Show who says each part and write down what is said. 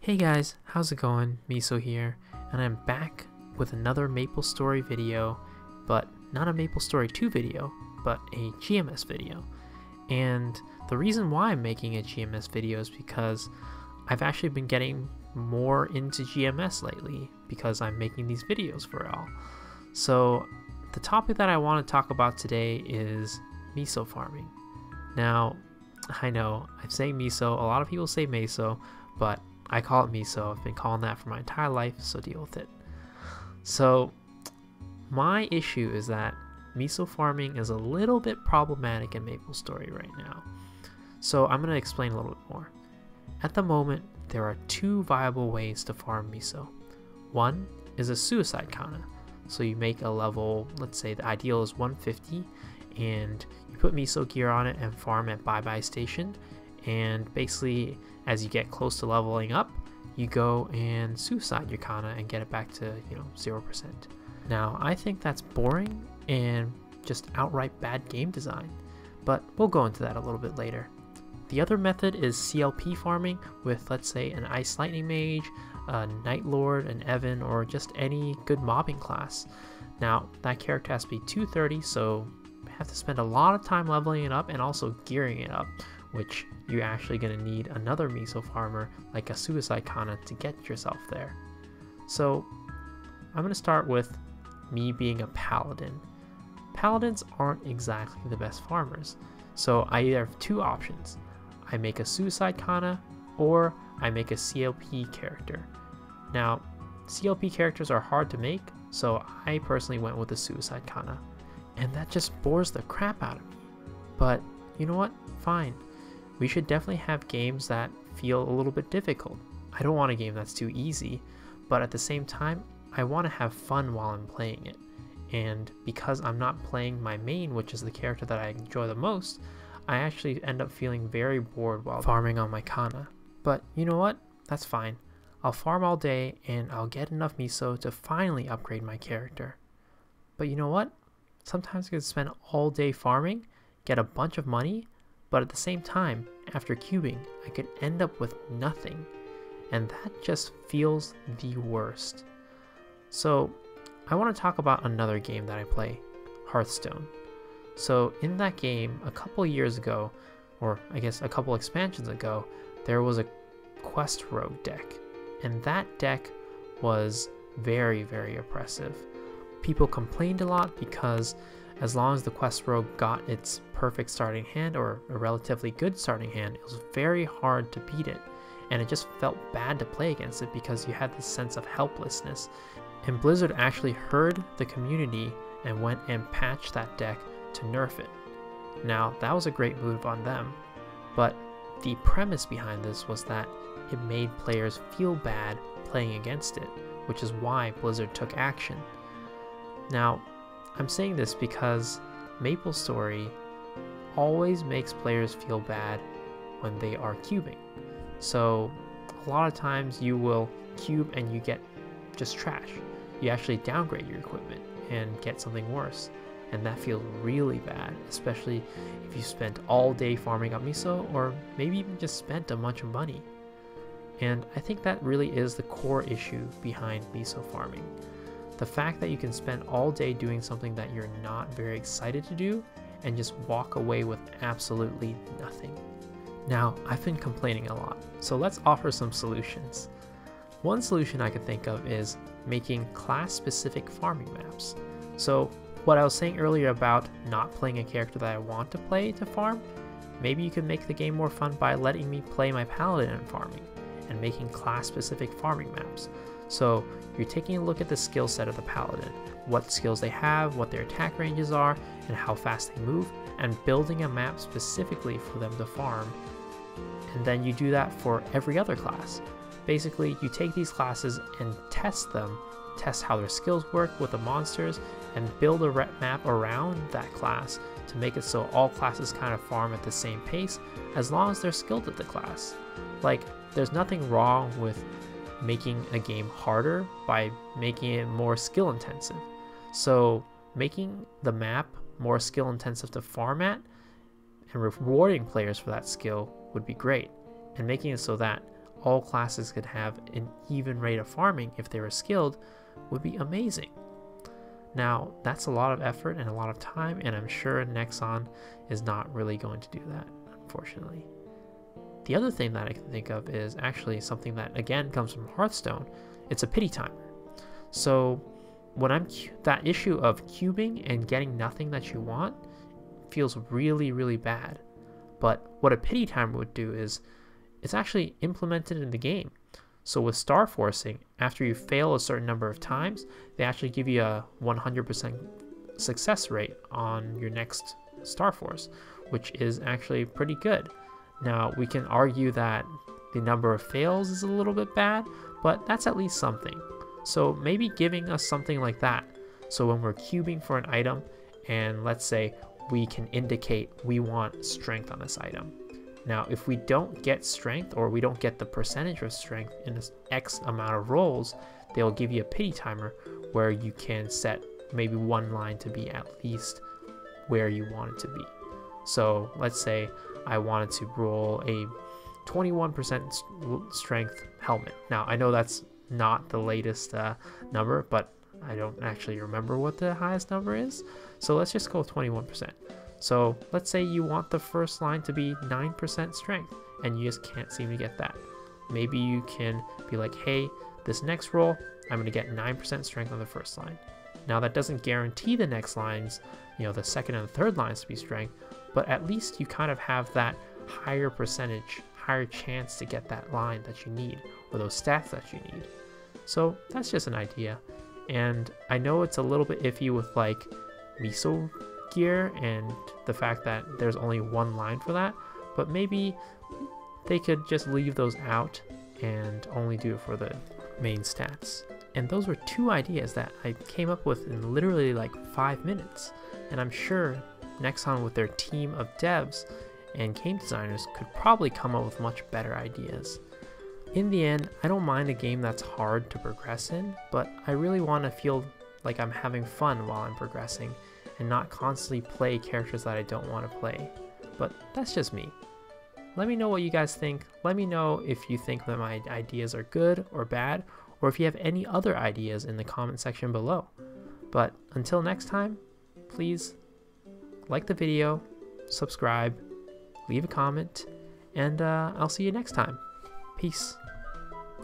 Speaker 1: Hey guys, how's it going? Meso here, and I'm back with another MapleStory video, but not a MapleStory 2 video, but a GMS video. And the reason why I'm making a GMS video is because I've actually been getting more into GMS lately because I'm making these videos for y'all. So the topic that I want to talk about today is Meso farming. Now, I know I'm saying Meso, a lot of people say Meso, but I call it Meso. I've been calling that for my entire life, so deal with it. So my issue is that Meso farming is a little bit problematic in MapleStory right now. So I'm going to explain a little bit more. At the moment, there are two viable ways to farm Meso. One is a suicide kana. So you make a level, let's say the ideal is 150, and you put Meso gear on it and farm at Bye Bye Station. And basically, as you get close to leveling up, you go and suicide your kana and get it back to 0%. Now, I think that's boring and just outright bad game design, but we'll go into that a little bit later. The other method is CLP farming with, let's say, an Ice Lightning Mage, a Night Lord, an Evan, or just any good mobbing class. Now, that character has to be 230, so you have to spend a lot of time leveling it up and also gearing it up, which you're actually going to need another Meso farmer like a Suicide Kana to get yourself there. So I'm going to start with me being a Paladin. Paladins aren't exactly the best farmers, so I either have two options. I make a Suicide Kana or I make a CLP character. Now, CLP characters are hard to make, so I personally went with the Suicide Kana, and that just bores the crap out of me. But you know what? Fine. We should definitely have games that feel a little bit difficult. I don't want a game that's too easy, but at the same time, I want to have fun while I'm playing it. And because I'm not playing my main, which is the character that I enjoy the most, I actually end up feeling very bored while farming on my kana. But you know what? That's fine. I'll farm all day and I'll get enough Meso to finally upgrade my character. But you know what? Sometimes I could spend all day farming, get a bunch of money, but at the same time, after cubing, I could end up with nothing. And that just feels the worst. So I want to talk about another game that I play, Hearthstone. So in that game, a couple years ago, or I guess a couple expansions ago, there was a Quest Rogue deck. And that deck was very, very oppressive. People complained a lot because as long as the Quest Rogue got its perfect starting hand or a relatively good starting hand, it was very hard to beat it. And it just felt bad to play against it because you had this sense of helplessness. And Blizzard actually heard the community and went and patched that deck to nerf it. Now, that was a great move on them, but the premise behind this was that it made players feel bad playing against it, which is why Blizzard took action. Now, I'm saying this because MapleStory always makes players feel bad when they are cubing. So a lot of times you will cube and you get just trash. You actually downgrade your equipment and get something worse. And that feels really bad, especially if you spent all day farming up Meso or maybe even just spent a bunch of money. And I think that really is the core issue behind Meso farming. The fact that you can spend all day doing something that you're not very excited to do and just walk away with absolutely nothing. Now, I've been complaining a lot, so let's offer some solutions. One solution I could think of is making class-specific farming maps. So what I was saying earlier about not playing a character that I want to play to farm, maybe you could make the game more fun by letting me play my paladin in farming and making class-specific farming maps. So you're taking a look at the skill set of the paladin, what skills they have, what their attack ranges are, and how fast they move, and building a map specifically for them to farm. And then you do that for every other class. Basically, you take these classes and test them, test how their skills work with the monsters, and build a rep map around that class to make it so all classes kind of farm at the same pace as long as they're skilled at the class. Like, there's nothing wrong with making a game harder by making it more skill intensive. So making the map more skill intensive to farm at and rewarding players for that skill would be great, and making it so that all classes could have an even rate of farming if they were skilled would be amazing. Now, that's a lot of effort and a lot of time, and I'm sure Nexon is not really going to do that, unfortunately. The other thing that I can think of is actually something that, again, comes from Hearthstone. It's a pity timer. So when that issue of cubing and getting nothing that you want feels really, really bad. But what a pity timer would do is it's actually implemented in the game. So with star forcing, after you fail a certain number of times, they actually give you a 100% success rate on your next star force, which is actually pretty good. Now, we can argue that the number of fails is a little bit bad, but that's at least something. So maybe giving us something like that. So when we're cubing for an item, and let's say we can indicate we want strength on this item. Now, if we don't get strength, or we don't get the percentage of strength in this X amount of rolls, they'll give you a pity timer where you can set maybe one line to be at least where you want it to be. So let's say I wanted to roll a 21% strength helmet. Now, I know that's not the latest number, but I don't actually remember what the highest number is. So let's just go with 21%. So let's say you want the first line to be 9% strength, and you just can't seem to get that. Maybe you can be like, hey, this next roll, I'm going to get 9% strength on the first line. Now that doesn't guarantee the next lines, the second and the third lines to be strength, but at least you kind of have that higher percentage, higher chance to get that line that you need, or those stats that you need. So that's just an idea. And I know it's a little bit iffy with like Meso gear and the fact that there's only one line for that, but maybe they could just leave those out and only do it for the main stats. And those were two ideas that I came up with in literally like 5 minutes, and I'm sure Nexon with their team of devs and game designers could probably come up with much better ideas. In the end, I don't mind a game that's hard to progress in, but I really want to feel like I'm having fun while I'm progressing and not constantly play characters that I don't want to play. But that's just me. Let me know what you guys think. Let me know if you think that my ideas are good or bad, or if you have any other ideas in the comment section below. But until next time, please like the video, subscribe, leave a comment, and I'll see you next time. Peace.